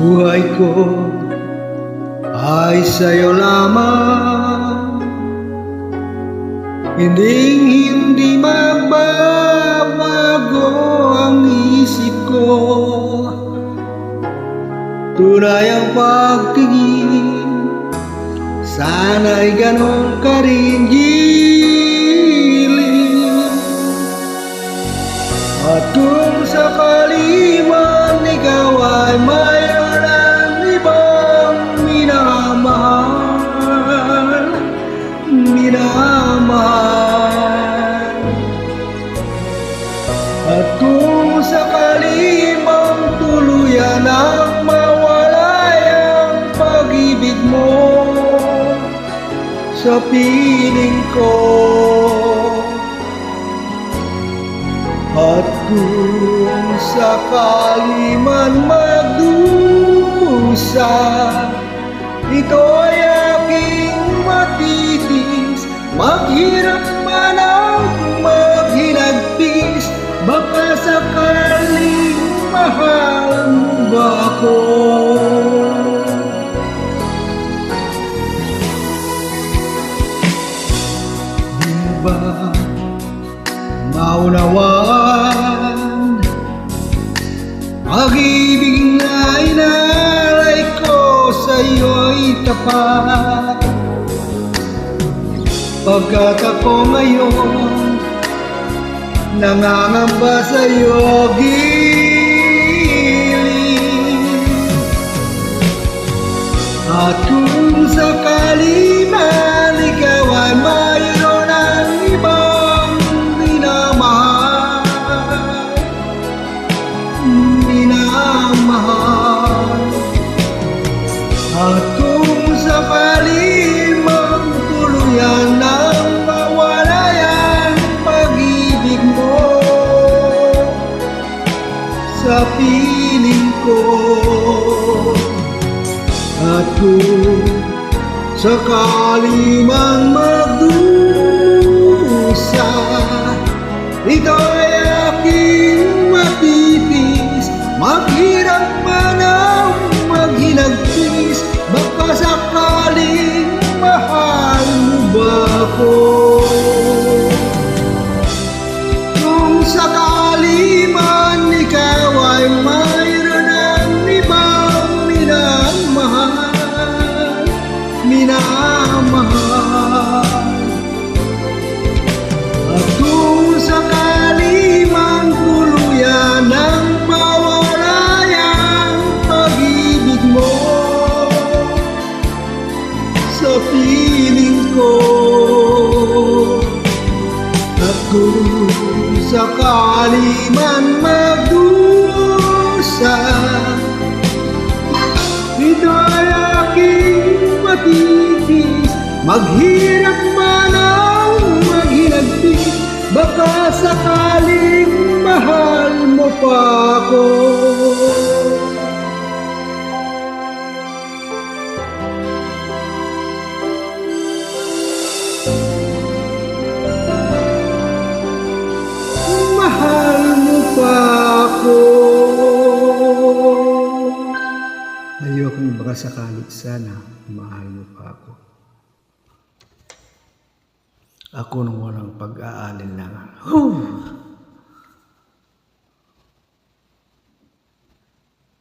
Buhay ko ay sa'yo lamang, hindi magbabago ang isip ko. Tunay ang pagtingin, sana'y ganon ka rin giling. At kung sakali man ikaw ay mayroon ang ibang minamahal, at kung sakali mang tuluyan ang mawalay ang pag-ibig mo sa piling ko, at kung sakali man magdusa, ito'y aking matitis. Maghirap man ang maghinagpis, baka sakaling mahal mo ba ako? Di ba maunawaan pag-ibig na inalay ko sa'yo'y tapat? Pagkat ako ngayon nangangamba sa'yo giling. At kung sakali man ikaw ay mayroon ng ibang minamahal, at kung sakali mang tuluyan ng mawalay ang pag-ibig mo sa piling ko, at kung sakali man magdusa, ito'y aking matitis. Maghirap man ang maghinagpis, baka sakaling mahal mo ba ako? Kung sakali man ikaw ay mayroon ng ibang minamahal, at kung sakali man tuluyan ng mawalay ang pag-ibig mo sa piling ko, at kung sakali man magdusa, ito'y aking matitis. Maghirap man ang maghinagpis, baka sakaling mahal mo pa ako. Mahal mo pa ako. Ayokong baka sakali sana mahal mo pa ako. Ako nang walang pag-aalinlangan.